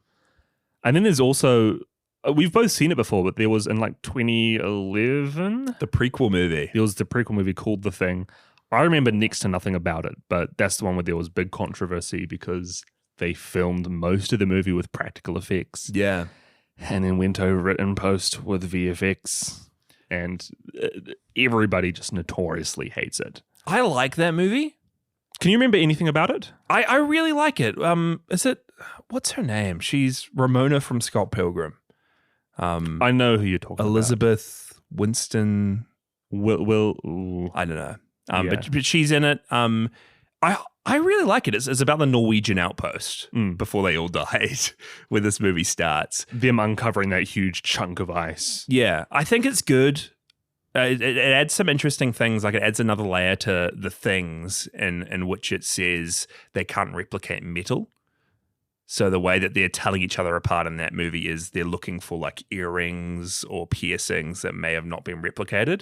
And then there's also, we've both seen it before, but there was in like 2011. The prequel movie. There was the prequel movie called The Thing. I remember next to nothing about it, but that's the one where there was big controversy because they filmed most of the movie with practical effects. Yeah. And then went over it in post with VFX. And everybody just notoriously hates it. I like that movie. Can you remember anything about it? I really like it. What's her name? She's Ramona from Scott Pilgrim. I know who you're talking Elizabeth Winston. Will I don't know. But she's in it. I really like it. It's about the Norwegian outpost before they all died when this movie starts. Them uncovering that huge chunk of ice. Yeah, I think it's good. It adds some interesting things. Like it adds another layer to the things in which it says they can't replicate metal. So the way that they're telling each other apart in that movie is they're looking for like earrings or piercings that may have not been replicated,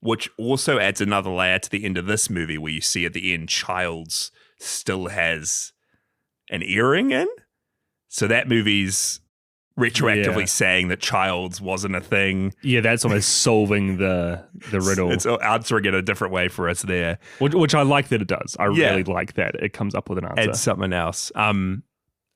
which also adds another layer to the end of this movie where you see at the end Childs still has an earring in. So that movie's retroactively saying that Childs wasn't a thing. Yeah, that's almost solving the riddle. It's answering it a different way for us there. Which I like that it does. I really like that it comes up with an answer. It's something else.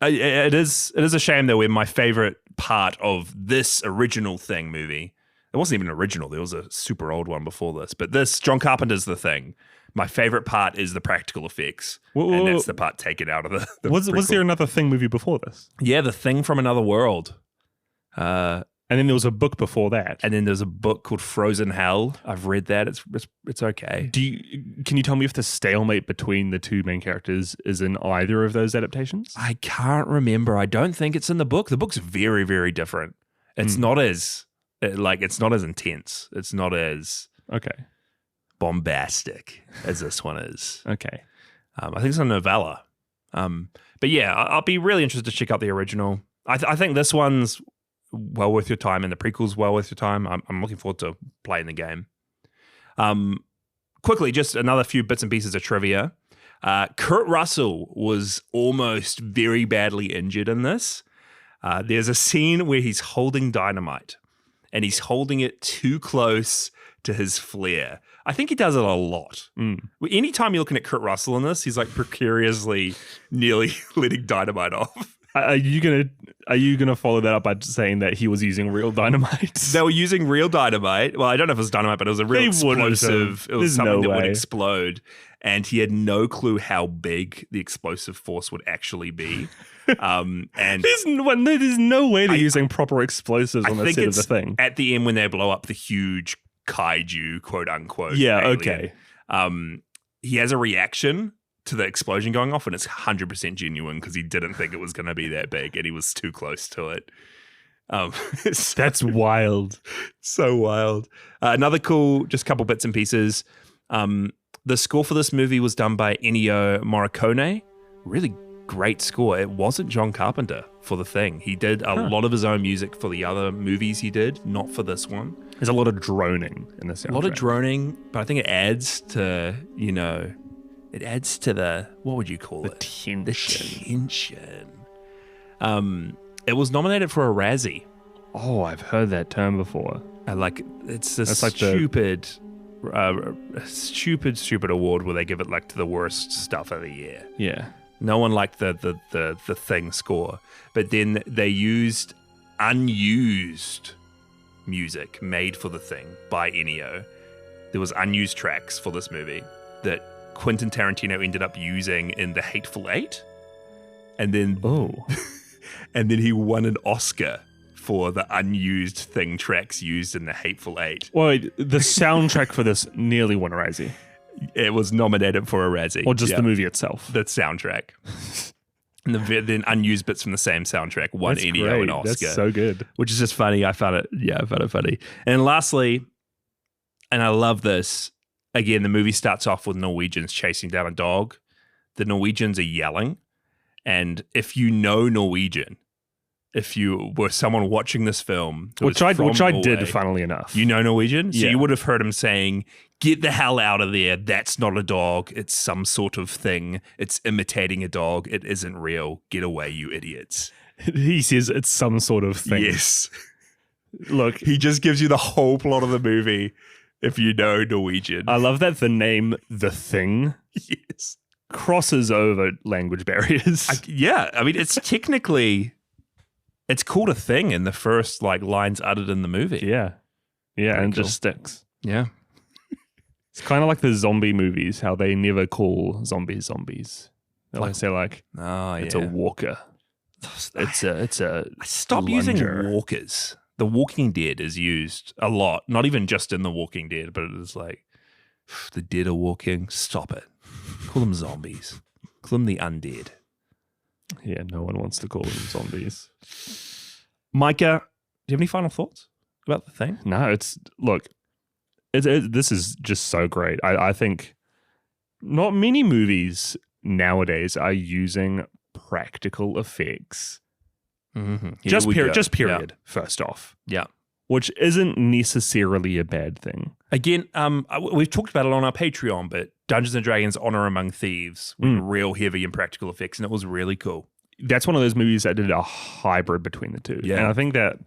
It is a shame though, where my favorite part of this original Thing movie, it wasn't even original, there was a super old one before this, but this, John Carpenter's The Thing, my favorite part is the practical effects. And that's the part taken out of the was there another Thing movie before this? Yeah, The Thing from Another World. And then there was a book before that. And then there's a book called Frozen Hell. I've read that. It's okay. Can you tell me if the stalemate between the two main characters is in either of those adaptations? I can't remember. I don't think it's in the book. The book's very, very different. It's not as it's not as intense. It's not as bombastic as this one is. Okay. I think it's a novella. But yeah, I'll be really interested to check out the original. I think this one's well worth your time, and the prequel's well worth your time. I'm looking forward to playing the game. Quickly, just another few bits and pieces of trivia. Kurt Russell was almost very badly injured in this. There's a scene where he's holding dynamite, and he's holding it too close to his flare. I think he does it a lot. Anytime you're looking at Kurt Russell in this, he's like precariously nearly letting dynamite off. Are you gonna follow that up by saying that he was using real dynamite? They were using real dynamite. Well, I don't know if it was dynamite, but it was a real explosive. It was something that would explode, and he had no clue how big the explosive force would actually be. And there's no way they're using proper explosives on the set of the Thing. At the end, when they blow up the huge kaiju, quote unquote. Yeah. Alien, okay. He has a reaction to the explosion going off, and it's 100% genuine because he didn't think it was going to be that big, and he was too close to it. That's wild. So wild. Another cool, just couple bits and pieces. The score for this movie was done by Ennio Morricone. Really great score. It wasn't John Carpenter for The Thing. He did a lot of his own music for the other movies he did, not for this one. There's a lot of droning in the soundtrack. A lot of droning, but I think it adds to, it adds to the, what would you call it? Tension. The tension. It was nominated for a Razzie. Oh, I've heard that term before. It's this stupid award where they give it to the worst stuff of the year. Yeah. No one liked the Thing score, but then they used unused music made for The Thing by Ennio. There was unused tracks for this movie that Quentin Tarantino ended up using in The Hateful Eight, and then and then he won an Oscar for the unused Thing tracks used in The Hateful Eight. Well, the soundtrack for this nearly won a Razzie. It was nominated for a Razzie. Or just the movie itself. The soundtrack. And then unused bits from the same soundtrack won Ennio an Oscar. That's so good. Which is just funny. I found it funny. And lastly, and I love this, again, the movie starts off with Norwegians chasing down a dog. The Norwegians are yelling. And if you know Norwegian, if you were someone watching this film, which I did, funnily enough. You know Norwegian? So yeah. You would have heard him saying, "Get the hell out of there. That's not a dog. It's some sort of thing. It's imitating a dog. It isn't real. Get away, you idiots." He says it's some sort of thing. Yes. Look. He just gives you the whole plot of the movie if you know Norwegian. I love that the name The Thing crosses over language barriers. I mean, it's technically... It's called a thing in the first lines uttered in the movie. Yeah. Yeah, Pretty and cool. just sticks. Yeah. It's kind of like the zombie movies, how they never call zombies. They always say it's a walker. It's a Stop lunger. using walkers. The Walking Dead is used a lot, not even just in The Walking Dead, but it is the dead are walking. Stop it. Call them zombies. Call them the undead. Yeah, no one wants to call them zombies. Micah, do you have any final thoughts about The Thing? No, this is just so great. I think not many movies nowadays are using practical effects. Mm-hmm. Just period, first off. Yeah. Which isn't necessarily a bad thing. Again, we've talked about it on our Patreon, but Dungeons & Dragons Honor Among Thieves were real heavy in practical effects, and it was really cool. that's one of those movies that did a hybrid between the two. Yeah. And I think that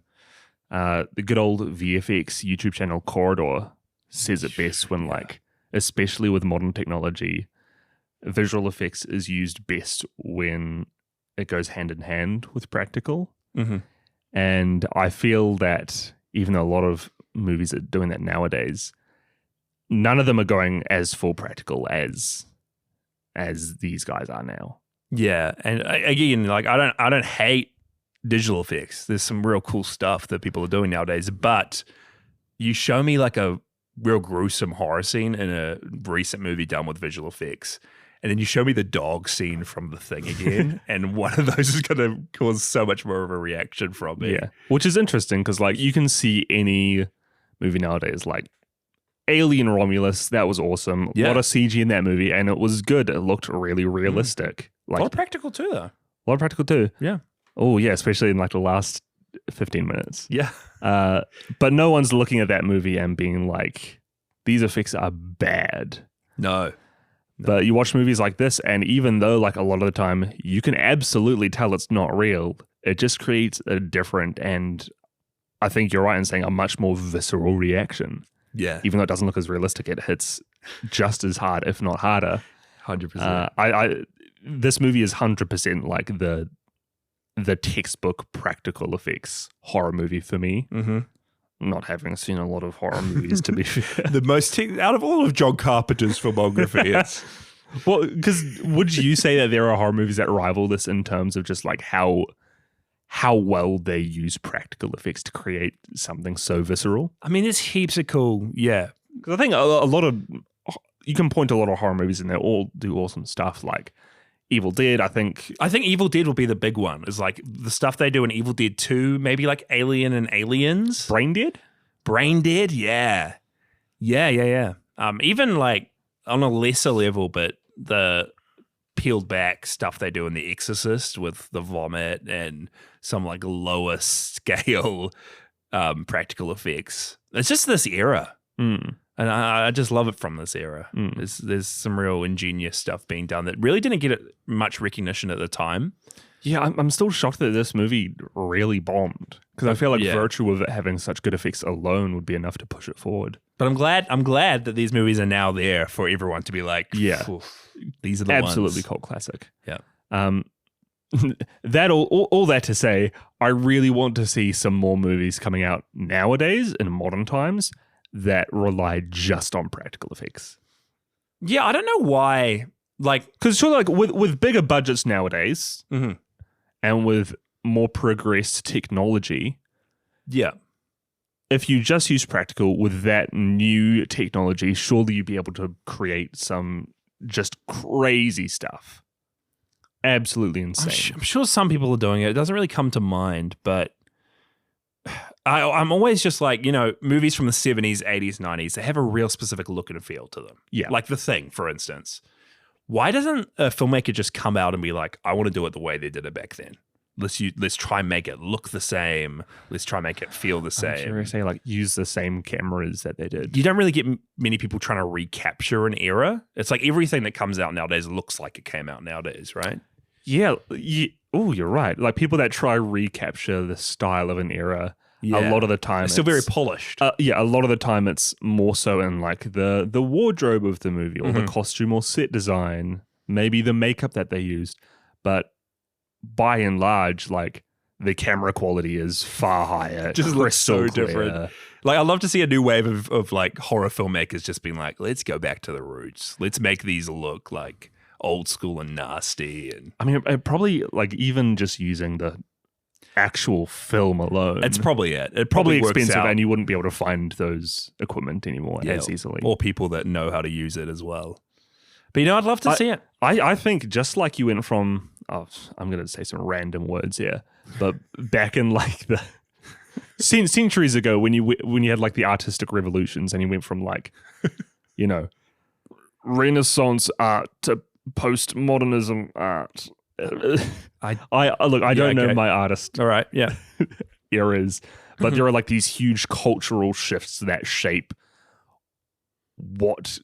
the good old VFX YouTube channel Corridor says it best when like, especially with modern technology, visual effects is used best when it goes hand in hand with practical. Mm-hmm. And I feel that even though a lot of movies are doing that nowadays, none of them are going as full practical as these guys are now. Yeah, and again, like I don't hate digital effects. There's some real cool stuff that people are doing nowadays. But you show me like a real gruesome horror scene in a recent movie done with visual effects, and then you show me the dog scene from The Thing again, and one of those is going to cause so much more of a reaction from me. Yeah, which is interesting because like you can see any movie nowadays, like Alien Romulus, that was awesome. A lot of CG in that movie, and it was good. It looked really realistic. Like, a lot of practical too, though. A lot of practical too. Yeah. Oh yeah, especially in like the last 15 minutes. Yeah. But no one's looking at that movie and being like, these effects are bad. No. But you watch movies like this, and even though like a lot of the time you can absolutely tell it's not real, it just creates a different, and I think you're right in saying a much more visceral reaction. Yeah. Even though it doesn't look as realistic, it hits just as hard, if not harder. 100%. This movie is 100% like the textbook practical effects horror movie for me. Mm-hmm. Not having seen a lot of horror movies, to be fair. The most out of all of John Carpenter's filmography, it's well, because would you say that there are horror movies that rival this in terms of just like how well they use practical effects to create something so visceral? I mean, there's heaps of cool, yeah. Because I think a lot of you can point to a lot of horror movies and they all do awesome stuff, like Evil Dead. I think Evil Dead will be the big one. Is like the stuff they do in Evil Dead 2, maybe like Alien and Aliens. Brain Dead, yeah. Even like on a lesser level, but the peeled back stuff they do in The Exorcist with the vomit and some like lower scale practical effects. It's just this era. And I just love it from this era. There's some real ingenious stuff being done that really didn't get much recognition at the time. Yeah, I'm still shocked that this movie really bombed, because I feel like virtue of it having such good effects alone would be enough to push it forward. But I'm glad that these movies are now there for everyone to be like, these are the absolutely ones. cult classic. Yeah. That all that to say, I really want to see some more movies coming out nowadays in modern times that rely just on practical effects. Yeah, I don't know why. Like, because sure, like with bigger budgets nowadays, and with more progressed technology, if you just use practical with that new technology, surely you'd be able to create some just crazy stuff. Absolutely insane. I'm sure some people are doing it. It doesn't really come to mind, but I'm always just like, movies from the 70s, 80s, 90s, they have a real specific look and feel to them. Yeah. Like The Thing, for instance. Why doesn't a filmmaker just come out and be like, I want to do it the way they did it back then? Let's try and make it look the same. Let's try and make it feel the same. I'm sure say like use the same cameras that they did. You don't really get many people trying to recapture an era. It's like everything that comes out nowadays looks like it came out nowadays, right? Yeah. Oh, you're right. Like people that try recapture the style of an era. Yeah. A lot of the time it's still very polished. A lot of the time it's more so in like the wardrobe of the movie or the costume or set design, maybe the makeup that they used. But by and large, like the camera quality is far higher. It just looks so different. Like I'd love to see a new wave of like horror filmmakers just being like, let's go back to the roots. Let's make these look like old school and nasty. And I mean, it probably like even just using the actual film alone, it's probably it. It probably works expensive, out. and you wouldn't be able to find those equipment anymore as easily, or people that know how to use it as well. But I'd love to see it. I think just like you went from, I'm going to say some random words here, but back in like the centuries ago when you had like the artistic revolutions and you went from like, Renaissance art to postmodernism art. I don't know my artist. All right, yeah, eras, but there are like these huge cultural shifts that shape what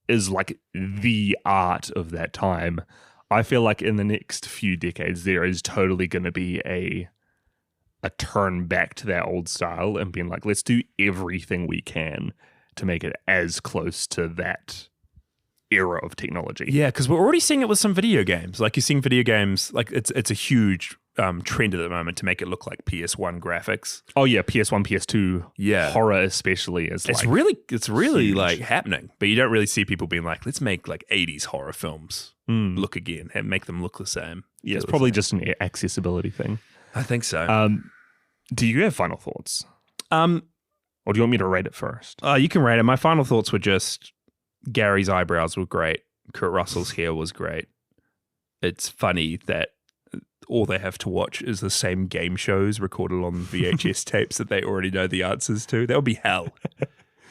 is like the art of that time. I feel like in the next few decades, there is totally going to be a turn back to that old style and being like, let's do everything we can to make it as close to that era of technology. Yeah, because we're already seeing it with some video games. Like you're seeing video games, like it's a huge trend at the moment to make it look like PS1 graphics. Oh yeah, PS1, PS2, horror especially is it's like really huge. like happening. But you don't really see people being like, let's make like 80s horror films look again and make them look the same. Yeah, it's probably just an accessibility thing. I think so. Do you have final thoughts? Or do you want me to rate it first? You can rate it. My final thoughts were just Gary's eyebrows were great. Kurt Russell's hair was great. It's funny that all they have to watch is the same game shows recorded on VHS tapes that they already know the answers to. That would be hell.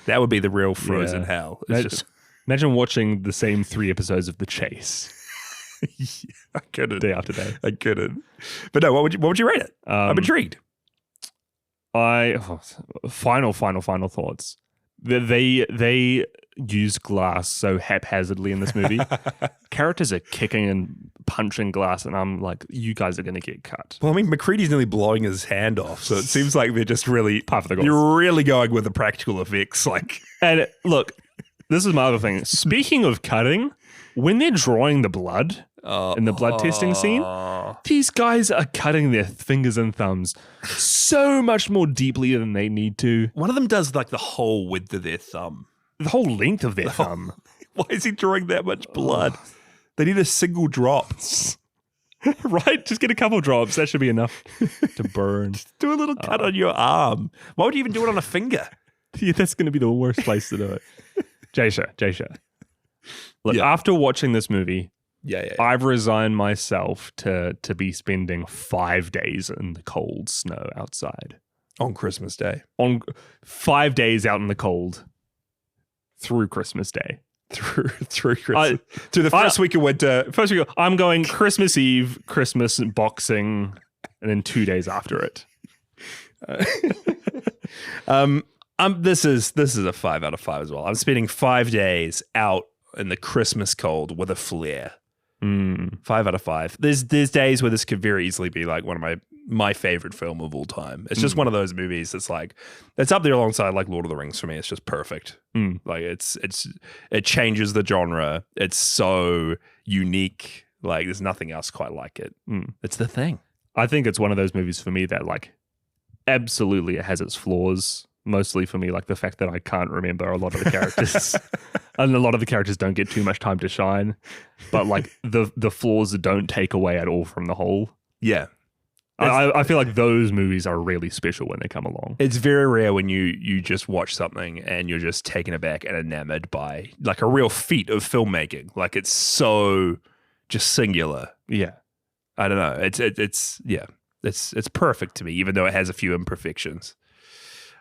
That would be the real frozen hell. It's Imagine watching the same 3 episodes of The Chase. I couldn't. Day after day. I couldn't. But no, what would you rate it? I'm intrigued. Final thoughts. They use glass so haphazardly in this movie. Characters are kicking and punching glass, and I'm like, you guys are going to get cut. Well, I mean, McCready's nearly blowing his hand off, so it seems like they're just really part of the goals. You're really going with the practical effects, like. And look, this is my other thing. Speaking of cutting, when they're drawing the blood in the blood testing scene, these guys are cutting their fingers and thumbs so much more deeply than they need to. One of them does like the whole width of their thumb. The whole length of their thumb. Why is he drawing that much blood? They need a single drop. Right? Just get a couple drops. That should be enough to burn. Just do a little cut on your arm. Why would you even do it on a finger? Yeah, that's going to be the worst place to do it. Jaysha. Look, after watching this movie, I've resigned myself to be spending 5 days in the cold snow outside. On Christmas Day. On 5 days out in the cold through Christmas Day. Through Christmas. To the first week of winter. I'm going Christmas Eve, Christmas Boxing, and then 2 days after it. This is a 5 out of 5 as well. I'm spending 5 days out in the Christmas cold with a flare. 5 out of 5. There's days where this could very easily be like one of my favorite film of all time. It's just one of those movies that's like, it's up there alongside like Lord of the Rings for me. It's just perfect. Like it changes the genre. It's so unique. Like there's nothing else quite like it. It's the thing. I think it's one of those movies for me that like absolutely it has its flaws. Mostly for me, like the fact that I can't remember a lot of the characters, and a lot of the characters don't get too much time to shine. But like the flaws don't take away at all from the whole. Yeah, I feel like those movies are really special when they come along. It's very rare when you just watch something and you're just taken aback and enamored by like a real feat of filmmaking. Like it's so just singular. Yeah, I don't know. It's perfect to me, even though it has a few imperfections.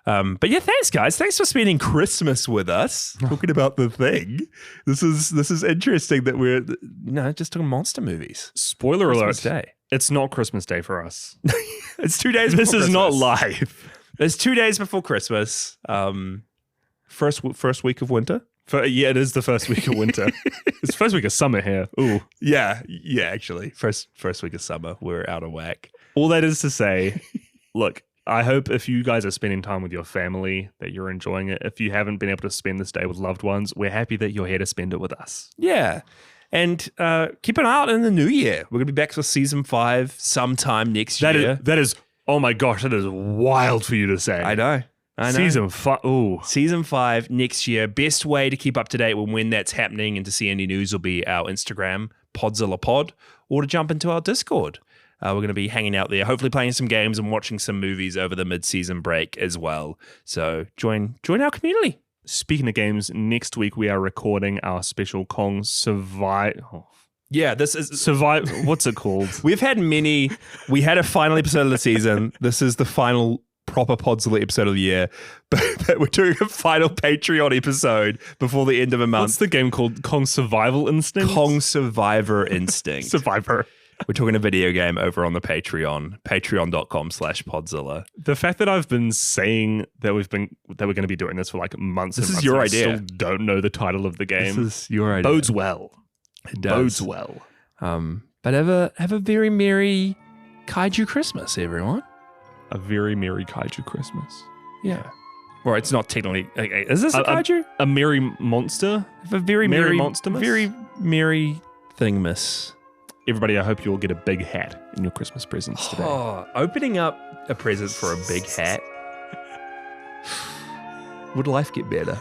But yeah, thanks guys. Thanks for spending Christmas with us. Talking about The Thing. This is interesting that we're just talking monster movies. Spoiler Christmas alert. Day. It's not Christmas Day for us. It's 2 days before This is Christmas. not live. It's 2 days before Christmas. First week of winter. Yeah, it is the first week of winter. It's the first week of summer here. Ooh. Yeah, actually. First week of summer. We're out of whack. All that is to say, look, I hope if you guys are spending time with your family that you're enjoying it. If you haven't been able to spend this day with loved ones, we're happy that you're here to spend it with us. Yeah. And keep an eye out in the new year. We're going to be back for season 5 sometime next year. That is, oh my gosh, that is wild for you to say. I know. Season 5. Ooh. Season 5 next year. Best way to keep up to date when that's happening and to see any news will be our Instagram, Podzilla Pod, or to jump into our Discord. We're going to be hanging out there, hopefully playing some games and watching some movies over the mid-season break as well. So join our community. Speaking of games, next week we are recording our special Kong Survive. Oh. Yeah, this is Survive. What's it called? We've had many. We had a final episode of the season. This is the final proper Podzilla episode of the year, but we're doing a final Patreon episode before the end of a month. What's the game called? Kong Survival Instinct? Kong Survivor Instinct. Survivor. We're talking a video game over on the Patreon, patreon.com/Podzilla. The fact that I've been saying that we're going to be doing this for like months. This and is months your and idea. I still don't know the title of the game. This is your idea. Bodes well. It does. Bodes well. But have a very merry kaiju Christmas, everyone. A very merry kaiju Christmas. Yeah. Well, it's not technically. Okay, is this a kaiju? A merry monster? Have a very merry merry monstermas? very merry thingmas. Everybody, I hope you all get a big hat in your Christmas presents today. Oh, opening up a present for a big hat. Would life get better?